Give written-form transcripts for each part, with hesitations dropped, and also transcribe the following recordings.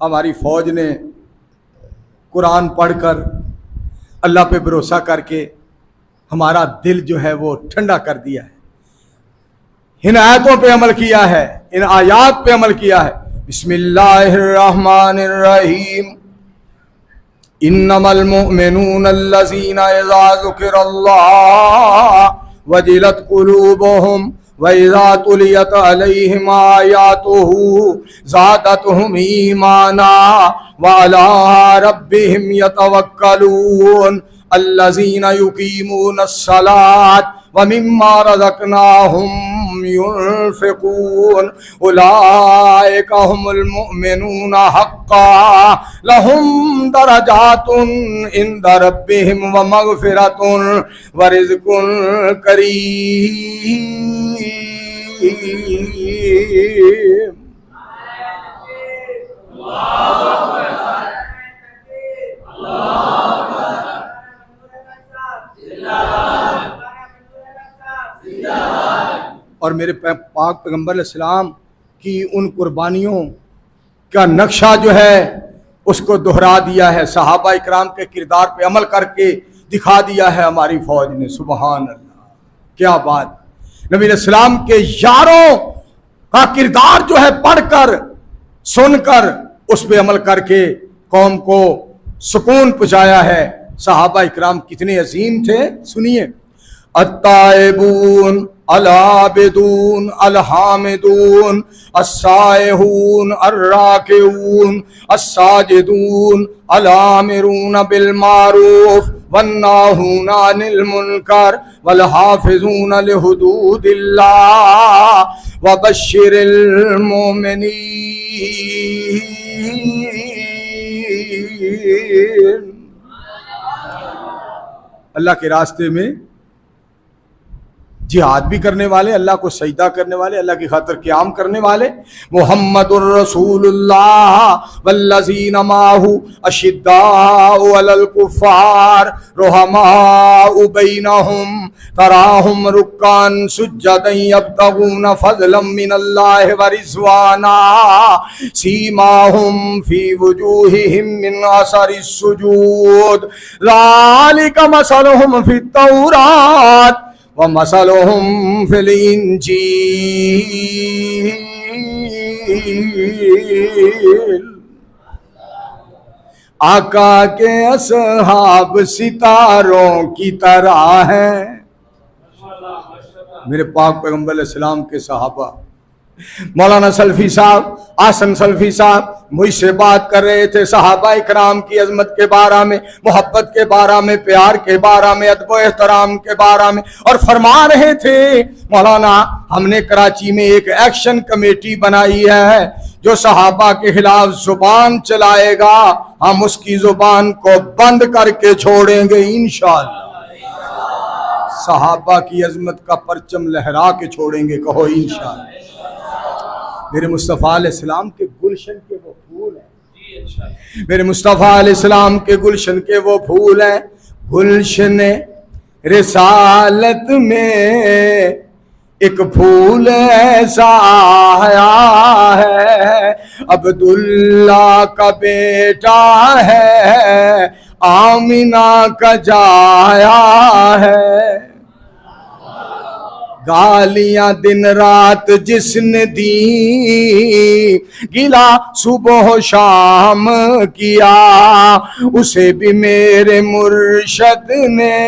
ہماری فوج نے قرآن پڑھ کر اللہ پہ بھروسہ کر کے ہمارا دل جو ہے وہ ٹھنڈا کر دیا ہے، ان آیتوں پہ عمل کیا ہے، ان آیات پہ عمل کیا ہے۔ بسم اللہ الرحمن الرحیم، انما المؤمنون الذین اذا ذکر اللہ وجلت قلوبهم وَإِذَا تُلِيَتْ عَلَيْهِمْ آيَاتُهُ زَادَتْهُمْ إِيمَانًا وَعَلَىٰ رَبِّهِمْ يَتَوَكَّلُونَ الَّذِينَ يُقِيمُونَ الصَّلَاةَ وَمِمَّا رَزَقْنَاهُمْ يُنْفِقُونَ أُولَٰئِكَ هُمُ الْمُؤْمِنُونَ حَقًّا لَهُمْ دَرَجَاتٌ عِندَ رَبِّهِمْ وَمَغْفِرَةٌ وَرِزْقٌ كَرِيمٌ۔ اور میرے پاک پیغمبر علیہ السلام کی ان قربانیوں کا نقشہ جو ہے اس کو دہرا دیا ہے، صحابہ اکرام کے کردار پہ عمل کر کے دکھا دیا ہے ہماری فوج نے۔ سبحان اللہ، کیا بات! نبی علیہ السلام کے یاروں کا کردار جو ہے پڑھ کر، سن کر، اس پہ عمل کر کے قوم کو سکون پہنچایا ہے۔ صحابہ اکرام کتنے عظیم تھے، سنیے۔ التائبون العابدون الحامدون السائحون الراکعون الساجدون الآمرون بالمعروف والناہون عن المنکر والحافظون لحدود اللہ وبشر المؤمنین۔ اللہ کے راستے میں جہاد بھی کرنے والے، اللہ کو سجدہ کرنے والے، اللہ کی خاطر قیام کرنے والے۔ محمد الرسول اللہ والذین معہ اشداء علی الکفار رحماء بینہم تراہم رکعا سجدا یبتغون فضلا من اللہ ورضوانا سیماہم فی وجوہہم من اثر السجود ذالک مثلہم فی التوراۃ وَمَثَلُهُمْ فِي الْإِنْجِيلِ۔ آقا کے اصحاب ستاروں کی طرح ہیں۔ میرے پاک پیغمبر علیہ السلام کے صحابہ، مولانا سلفی صاحب، آسن سلفی صاحب مجھ سے بات کر رہے تھے صحابہ اکرام کی عظمت کے بارے میں، محبت کے بارے میں، پیار کے بارے میں، ادب و احترام کے بارے میں، اور فرما رہے تھے مولانا ہم نے کراچی میں ایک ایکشن کمیٹی بنائی ہے، جو صحابہ کے خلاف زبان چلائے گا ہم اس کی زبان کو بند کر کے چھوڑیں گے انشاءاللہ۔ صحابہ کی عظمت کا پرچم لہرا کے چھوڑیں گے، کہو انشاءاللہ۔ میرے مصطفیٰ علیہ السلام کے گلشن کے وہ پھول ہیں، میرے مصطفیٰ علیہ السلام کے گلشن کے وہ پھول ہیں۔ گلشن رسالت میں ایک پھول ایسا آیا ہے، عبداللہ کا بیٹا ہے، آمینہ کا جایا ہے۔ گالیاں دن رات جس نے دی، گلا صبح و شام کیا، اسے بھی میرے مرشد نے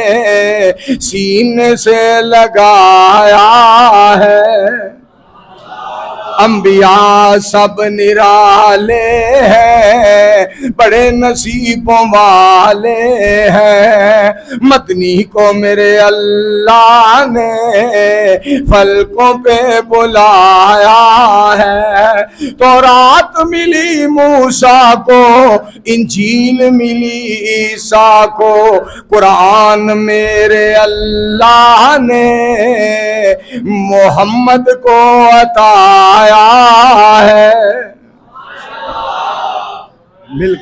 سینے سے لگایا ہے۔ انبیاء سب نرالے ہیں، بڑے نصیبوں والے ہیں، مدنی کو میرے اللہ نے فلکوں پہ بلایا ہے۔ تورات ملی موسیٰ کو، انجیل ملی عیسیٰ کو، قرآن میرے اللہ نے محمد کو عطا ہے۔ مل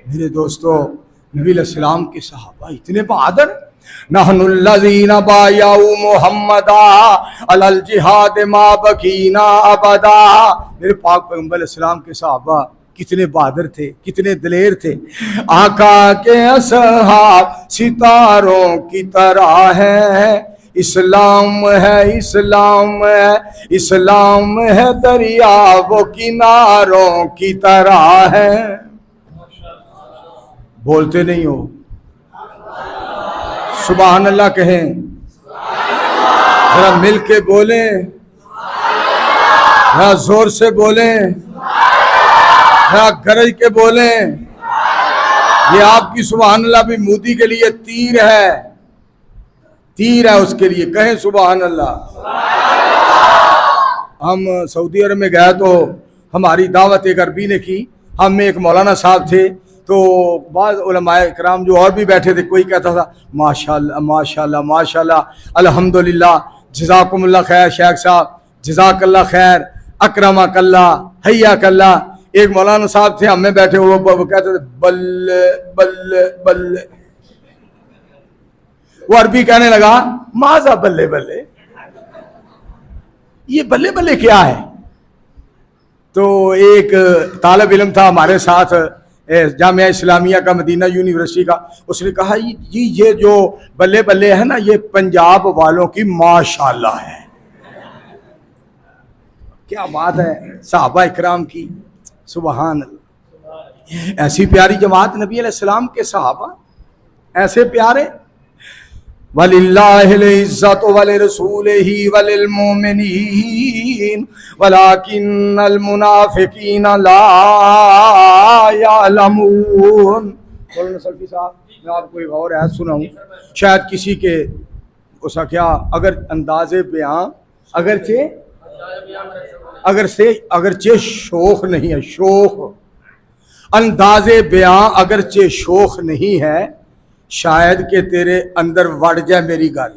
میرے دوستو، نبی علیہ السلام کے صحابہ اتنے بہادر. نحن الذین بایعوا محمدا علی الجہاد ما بقینا ابدا. میرے پاک پیغمبر علیہ السلام کے صحابہ کتنے بہادر تھے, کتنے دلیر تھے. آقا کے اصحاب ستاروں کی طرح ہے, اسلام ہے اسلام ہے اسلام ہے دریا وہ کناروں کی طرح ہے. بولتے نہیں ہو, سبحان اللہ کہیں, ذرا مل کے بولیں, ذرا زور سے بولیں, ذرا گرج کے بولیں. یہ آپ کی سبحان اللہ بھی مودی کے لیے تیر ہے, تیر ہے اس کے لیے, کہیں سبحان اللہ. ہم سعودی عرب میں گئے تو ہماری دعوت ایک عربی نے کی. ہم میں ایک مولانا صاحب تھے, تو بعض علماء اکرام جو اور بھی بیٹھے تھے, کوئی کہتا تھا ماشاءاللہ ماشاءاللہ ماشاءاللہ الحمدللہ جزاکم اللہ خیر شیخ صاحب, جزاک اللہ خیر, اکرمک اللہ, حیاک اللہ. ایک مولانا صاحب تھے, ہم میں بیٹھے, وہ کہتے تھے بل بل بل. وہ عربی کہنے لگا ماذا بلے بلے, یہ بلے بلے کیا ہے؟ تو ایک طالب علم تھا ہمارے ساتھ جامعہ اسلامیہ کا, مدینہ یونیورسٹی کا, اس نے کہا جی یہ جو بلے بلے ہے نا یہ پنجاب والوں کی ماشاءاللہ ہے. کیا بات ہے صحابہ اکرام کی, سبحان اللہ. ایسی پیاری جماعت نبی علیہ السلام کے صحابہ, ایسے پیارے. وَلِلَّهِ الْعِزَّةُ وَلِرَسُولِهِ وَلِلْمُؤْمِنِينَ وَلَكِنَّ الْمُنَافِقِينَ لَا يَعْلَمُونَ. مولانا سلفی صاحب, میں آپ کو ایک اور آیت سناؤں, شاید کسی کے اسا کیا, اگر انداز بیان اگرچہ شوخ نہیں ہے, شوخ انداز بیان اگرچہ شوخ نہیں ہے, شاید کہ تیرے اندر وڑ جائے میری گل,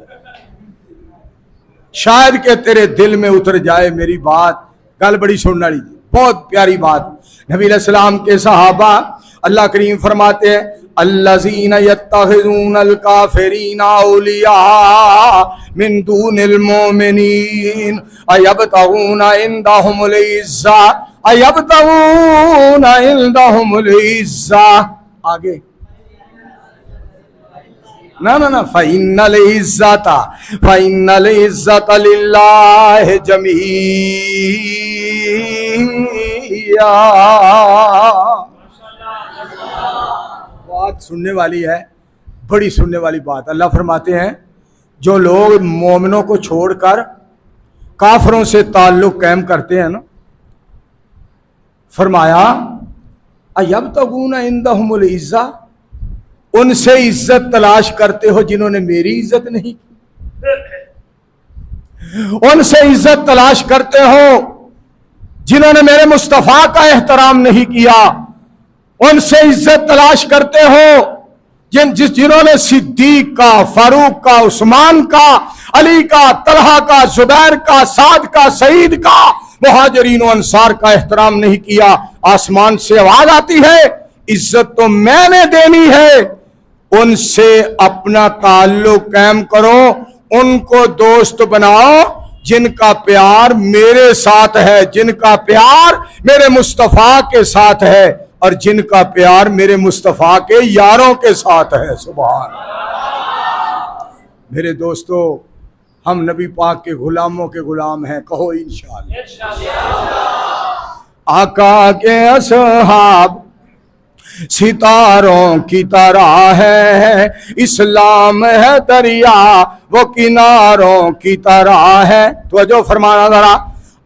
شاید کہ تیرے دل میں اتر جائے میری بات. گل بڑی سننے والی, بہت پیاری بات. نبی علیہ السلام کے صحابہ, اللہ کریم فرماتے ہیں الذین یتخذون الکافرین اولیاء من دون المؤمنین ایبتغون عندهم العزہ ایبتغون عندهم العزہ. آگے نا فَإِنَّ الْعِزَّةَ لِلَّهِ جَمِيعًا. بات سننے والی ہے, بڑی سننے والی بات. اللہ فرماتے ہیں جو لوگ مومنوں کو چھوڑ کر کافروں سے تعلق قائم کرتے ہیں نا, فرمایا اَيَبْتَغُونَ عِندَهُمُ الْعِزَّةَ, ان سے عزت تلاش کرتے ہو جنہوں نے میری عزت نہیں کی, ان سے عزت تلاش کرتے ہو جنہوں نے میرے مصطفیٰ کا احترام نہیں کیا, ان سے عزت تلاش کرتے ہو جنہوں نے صدیق کا, فاروق کا, عثمان کا, علی کا, طلحہ کا, زبیر کا, سعد کا, سعید کا, مہاجرین و انصار کا احترام نہیں کیا. آسمان سے آواز آتی ہے عزت تو میں نے دینی ہے, ان سے اپنا تعلق قائم کرو, ان کو دوست بناؤ جن کا پیار میرے ساتھ ہے, جن کا پیار میرے مصطفیٰ کے ساتھ ہے, اور جن کا پیار میرے مصطفیٰ کے یاروں کے ساتھ ہے. سبحان میرے دوستو, ہم نبی پاک کے غلاموں کے غلام ہیں, کہو انشاءاللہ. آقا کے اصحاب ستاروں کی طرح ہے, اسلام ہے دریا وہ کناروں کی طرح ہے. توجہ فرمانا ذرا.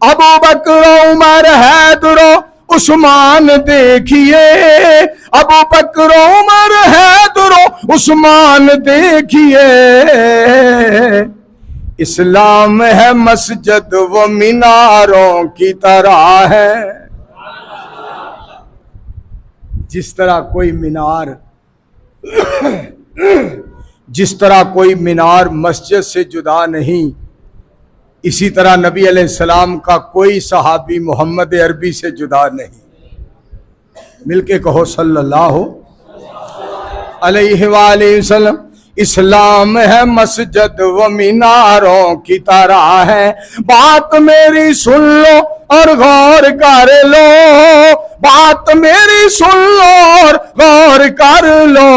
ابو بکر عمر حیدر عثمان دیکھیے, ابو بکر عمر حیدر عثمان دیکھیے, اسلام ہے مسجد وہ میناروں کی طرح ہے. جس طرح کوئی مینار مسجد سے جدا نہیں, اسی طرح نبی علیہ السلام کا کوئی صحابی محمد عربی سے جدا نہیں. مل کے کہو صلی اللہ. علیہ وآلہ وسلم. اسلام ہے مسجد و میناروں کی طرح ہے. بات میری سن لو اور غور کر لو, بات میری سن لو اور غور کر لو.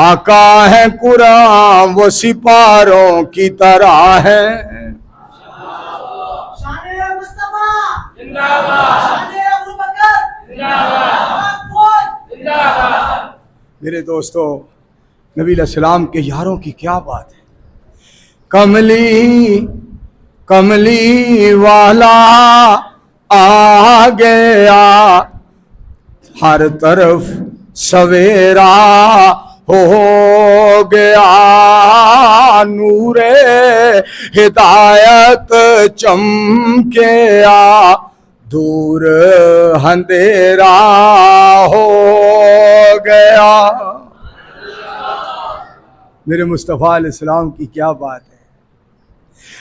آقا ہے قرآن وہ سپاروں کی طرح ہے. میرے دوستو, نبی علیہ السلام کے یاروں کی کیا بات ہے. کملی کملی والا آ گیا, ہر طرف سویرا ہو گیا. نور ہدایت چمکیا, دور اندھیرا ہو گیا. میرے مصطفیٰ علیہ السلام کی کیا بات ہے.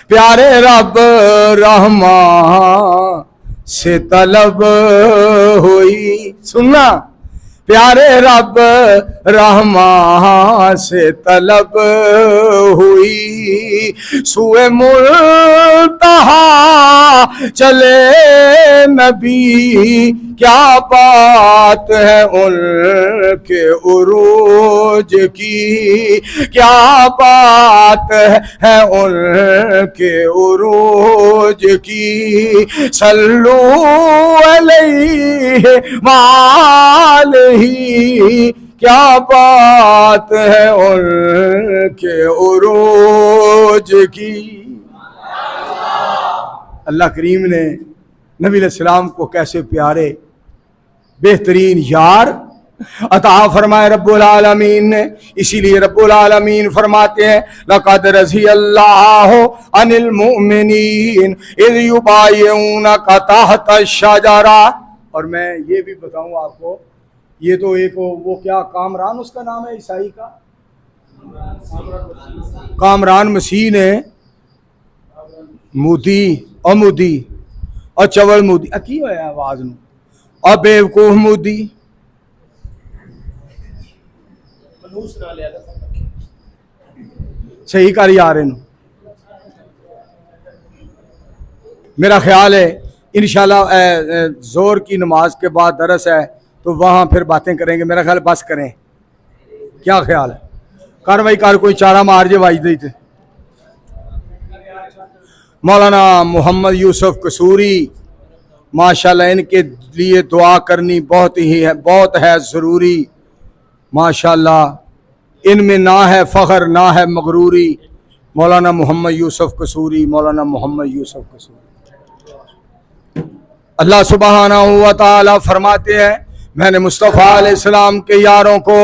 پیارے رب رحمان سے طلب ہوئی, سننا, پیارے رب رحمان سے طلب ہوئی. سوئے منتہا چلے نبی, کیا بات ہے ان کے عروج کی, کیا بات ہے ان کے عروج کی. صلو علیہ وآلہ, کیا بات ہے ان کے عروج کی. اللہ کریم نے نبی علیہ السلام کو کیسے پیارے بہترین یار عطا فرمائے رب العالمین نے. اسی لیے رب العالمین فرماتے ہیں لقد رضی اللہ عن المؤمنین اذ یبایعونک تحت الشجرہ. اور میں یہ بھی بتاؤں آپ کو, یہ تو ایک وہ کیا کامران اس کا نام ہے عیسائی کا, کامران مسیح نے مودی اور مودی اور چول مودی کی ہوا ہے آواز نو, اور بیوقوف مودی صحیح کر یار. میرا خیال ہے انشاءاللہ زور کی نماز کے بعد درس ہے تو وہاں پھر باتیں کریں گے. میرا خیال بس کریں, کیا خیال ہے؟ کاروائی کر کوئی چارہ مار جے واج دے. مولانا محمد یوسف قصوری, ماشاءاللہ ان کے لیے دعا کرنی بہت ہے ضروری. ماشاءاللہ ان میں نہ ہے فخر نہ ہے مغروری. مولانا محمد یوسف قصوری, مولانا محمد یوسف قصوری. اللہ سبحانہ و تعالی فرماتے ہیں میں نے مصطفیٰ علیہ السلام کے یاروں کو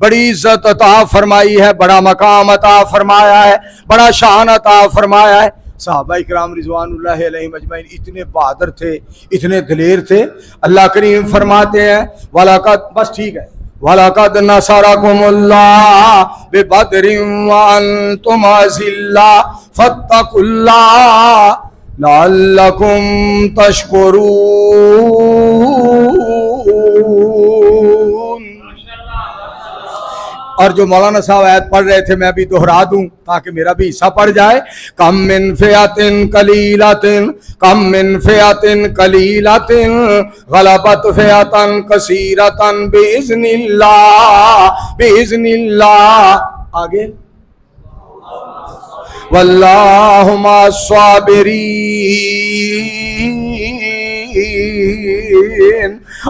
بڑی عزت عطا فرمائی ہے, بڑا مقام عطا فرمایا ہے, بڑا شان عطا فرمایا ہے. صحابہ کرام رضوان اللہ علیہم اجمعین اتنے بہادر تھے, اتنے دلیر تھے. اللہ کریم فرماتے ہیں وَلَقَدْ, بس ٹھیک ہے, وَلَقَدْ نَصَرَكُمُ اللَّهُ بِبَدْرٍ وَأَنْتُمْ أَذِلَّةٌ فَاتَّقُوا اللَّهَ لَعَلَّكُمْ تَشْكُرُونَ. اور جو مولانا صاحب آیت پڑھ رہے تھے میں بھی دہرا دوں تاکہ میرا بھی حصہ پڑ جائے. کم من فئۃ قلیلۃ, کم من فئۃ قلیلۃ غلبت فئۃ کثیرۃ باذن اللہ, باذن اللہ. آگے واللہ مع الصابرین.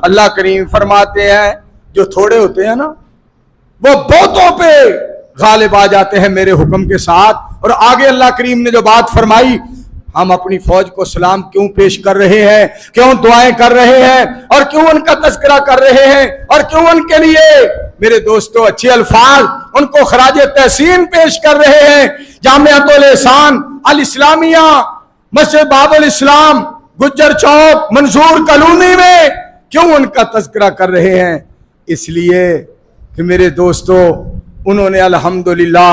اللہ کریم فرماتے ہیں جو تھوڑے ہوتے ہیں نا وہ بہتوں پہ غالب آ جاتے ہیں میرے حکم کے ساتھ. اور آگے اللہ کریم نے جو بات فرمائی, ہم اپنی فوج کو سلام کیوں پیش کر رہے ہیں, کیوں دعائیں کر رہے ہیں, اور کیوں ان کا تذکرہ کر رہے ہیں, اور کیوں ان کے لیے میرے دوستو اچھے الفاظ ان کو خراج تحسین پیش کر رہے ہیں. جامعۃ الاحسان الاسلامیہ, مسجد باب الاسلام, گجر چوک, منصور کالونی میں کیوں ان کا تذکرہ کر رہے ہیں؟ اس لیے کہ میرے دوستو انہوں نے الحمدللہ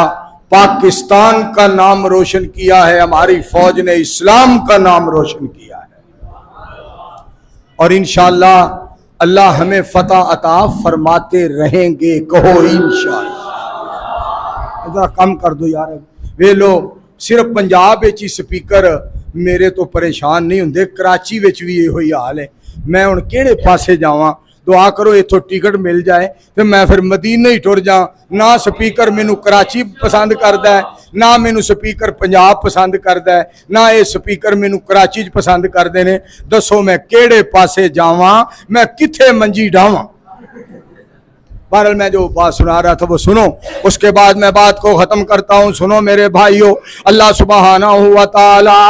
پاکستان کا نام روشن کیا ہے, ہماری فوج نے اسلام کا نام روشن کیا ہے. اور انشاءاللہ اللہ ہمیں فتح عطا فرماتے رہیں گے، کہو انشاءاللہ۔ ذرا کم کر دو یار، وے لو صرف پنجاب وچ ہی سپیکر میرے تو پریشان نہیں ہوندے، کراچی وچ بھی یہ ہوئی حال ہے۔ میں ہن کیڑے پاسے جاواں؟ دعا کرو ایتھوں ٹکٹ مل جائے تے میں پھر مدینہ ہی ٹر جاں۔ نہ سپیکر مینوں کراچی پسند کردا ہے، نہ مینوں سپیکر پنجاب پسند کردا ہے، نہ یہ سپیکر مینوں کراچی پسند کردے نے۔ دسو میں کیڑے پاسے جاواں، میں کتھے منجی ڈھاواں؟ بہرحال میں جو بات سنا رہا تھا وہ سنو، اس کے بعد میں بات کو ختم کرتا ہوں۔ سنو میرے بھائیو، اللہ سبحانہ و تعالی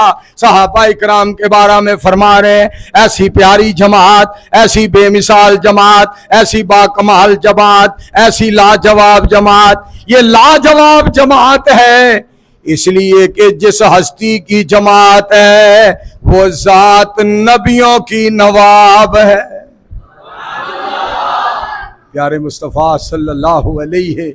صحابہ اکرام کے بارے میں فرما رہے ہیں، ایسی پیاری جماعت، ایسی بے مثال جماعت، ایسی باکمال جماعت، ایسی لاجواب جماعت۔ یہ لاجواب جماعت ہے اس لیے کہ جس ہستی کی جماعت ہے وہ ذات نبیوں کی نواب ہے۔ پیارے مصطفیٰ صلی اللہ علیہ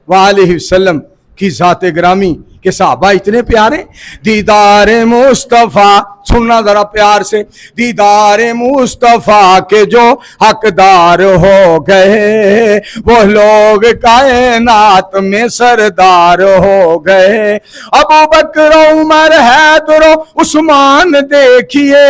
وآلہ وسلم کی ذات گرامی کہ صحابہ اتنے پیارے۔ دیدار مصطفیٰ، سننا ذرا پیار سے، دیدار مصطفیٰ کے جو حقدار ہو گئے وہ لوگ کائنات میں سردار ہو گئے۔ ابو بکر عمر حیدر عثمان دیکھیے،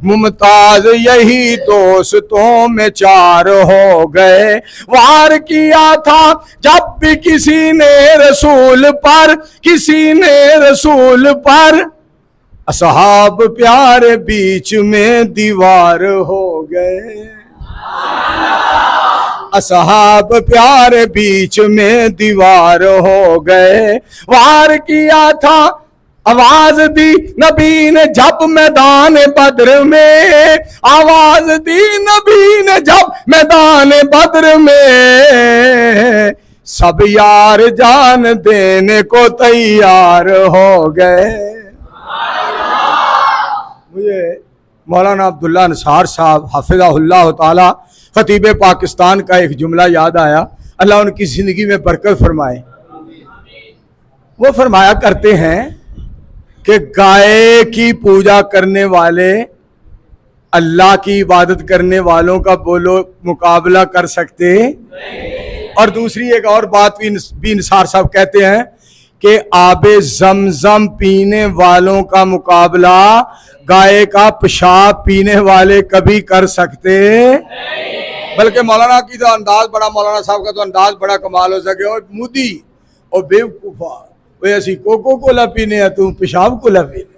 ممتاز یہی دوستوں میں چار ہو گئے۔ وار کیا تھا جب بھی کسی نے رسول پر، کسی نے رسول پر، اصحاب پیارے بیچ میں دیوار ہو گئے۔ اصحاب پیارے بیچ میں دیوار ہو گئے۔ وار کیا تھا آواز دی نبی نے جب میدان بدر میں، آواز دی نبی نے جب میدان بدر میں، سب یار جان دینے کو تیار ہو گئے۔ مجھے مولانا عبداللہ انصار صاحب حفظہ اللہ تعالی خطیب پاکستان کا ایک جملہ یاد آیا، اللہ ان کی زندگی میں برکت فرمائے۔ وہ فرمایا کرتے ہیں کہ گائے کی پوجا کرنے والے اللہ کی عبادت کرنے والوں کا بولو مقابلہ کر سکتے۔ اور دوسری ایک اور بات بھی انصار صاحب کہتے ہیں کہ آب زمزم پینے والوں کا مقابلہ گائے کا پیشاب پینے والے کبھی کر سکتے۔ بلکہ مولانا کی تو انداز بڑا، مولانا صاحب کا تو انداز بڑا کمال ہو سکے، اور مودی اور بیوقوفا وہ ایسی کوکو کولا پینے ہے، تم پیشاب کولا پینے۔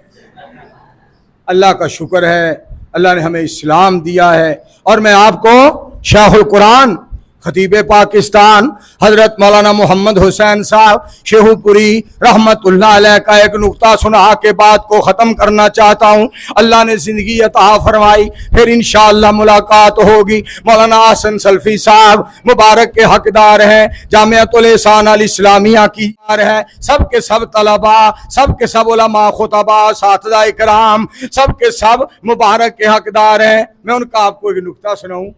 اللہ کا شکر ہے اللہ نے ہمیں اسلام دیا ہے۔ اور میں آپ کو شیخ القرآن خطیب پاکستان حضرت مولانا محمد حسین صاحب شیخو پوری رحمت اللہ علیہ کا ایک نقطہ سنا کے بات کو ختم کرنا چاہتا ہوں۔ اللہ نے زندگی عطا فرمائی، پھر انشاءاللہ ملاقات ہوگی۔ مولانا حسن سلفی صاحب مبارک کے حقدار ہیں، جامعۃ الاسان الاسلامیہ کی ہے، سب کے سب طلباء، سب کے سب علماء خطباء اساتذہ اکرام، سب کے سب مبارک کے حقدار ہیں۔ میں ان کا آپ کو ایک نقطہ سناؤں۔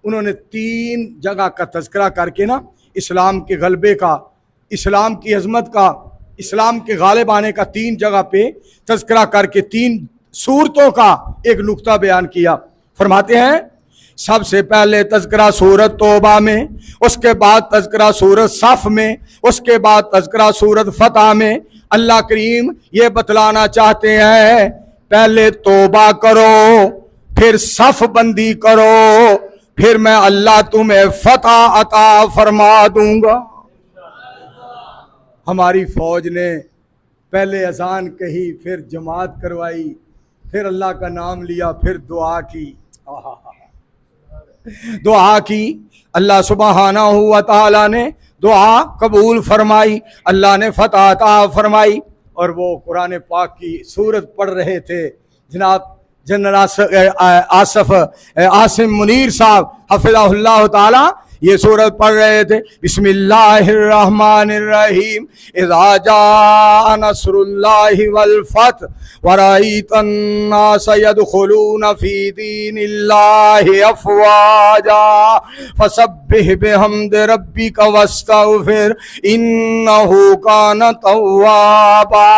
انہوں نے 3 جگہ کا تذکرہ کر کے نا اسلام کے غلبے کا، اسلام کی عظمت کا، اسلام کے غالب آنے کا 3 جگہ پہ تذکرہ کر کے 3 صورتوں کا ایک نقطہ بیان کیا۔ فرماتے ہیں سب سے پہلے تذکرہ سورت توبہ میں، اس کے بعد تذکرہ سورت صف میں، اس کے بعد تذکرہ سورت فتح میں۔ اللہ کریم یہ بتلانا چاہتے ہیں پہلے توبہ کرو، پھر صف بندی کرو، پھر میں اللہ تمہیں فتح عطا فرما دوں گا۔ ہماری فوج نے پہلے اذان کہی، پھر جماعت کروائی، پھر اللہ کا نام لیا، پھر دعا کی، دعا کی۔ اللہ سبحانہ و تعالی نے دعا قبول فرمائی، اللہ نے فتح عطا فرمائی۔ اور وہ قرآن پاک کی سورت پڑھ رہے تھے جناب جنرل آصف عاصم منیر صاحب حفظہ اللہ تعالی، یہ سورت پڑھ رہے تھے، بسم اللہ الرحمن الرحیم، اذا جاء نصر اللہ والفتح ورأیت الناس يدخلون فی دین اللہ افواجا فسبح بحمد ربک واستغفر انہ کان توابا۔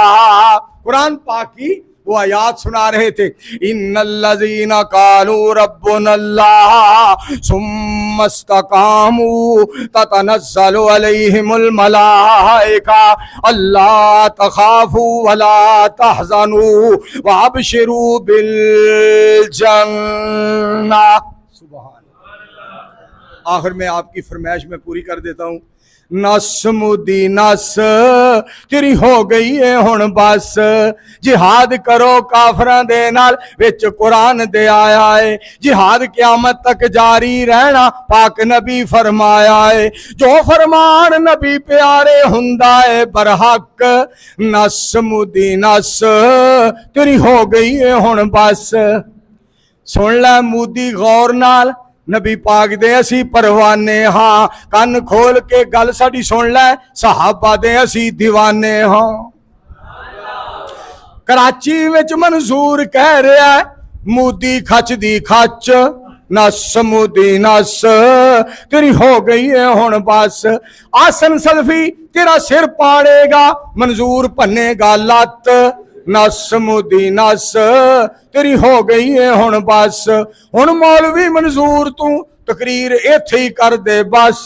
قرآن پاک کی وہ آیات سنا رہے تھے، ان الذین قالوا ربنا اللہ ثم استقاموا تتنزل علیہم الملائکہ اللہ تخافوا ولا تحزنوا وابشروا بالجنہ۔ سبحان اللہ۔ آخر میں آپ کی فرمائش میں پوری کر دیتا ہوں، نس مودی نس تیری ہو گئی ہے ہن بس، جہاد کرو کافراں دے نال وچ قرآن دے آیا ہے، جہاد قیامت تک جاری رہنا پاک نبی فرمایا ہے، جو فرمان نبی پیارے ہوندا ہے برحق، نس مودی نس تیری ہو گئی ہے ہن بس۔ سن لے مودی غور نال، نبی پاک دے اسی پروانے ہاں، کن کھول کے گل ساڈی سن لے، صحابہ دے اسی دیوانے ہاں۔ کراچی وچ منظور کہہ رہا ہے، مودی کھچ دی کھچ، نس مودی نس تیری ہو گئی ہے ہن بس، آسن سلفی تیرا سر پاڑے گا، منظور پنے گا لت، نس مودی نس تیری ہو گئی ہے ہن بس، ہن مولوی منظور تو تقریر ایتھے ہی کر دے بس۔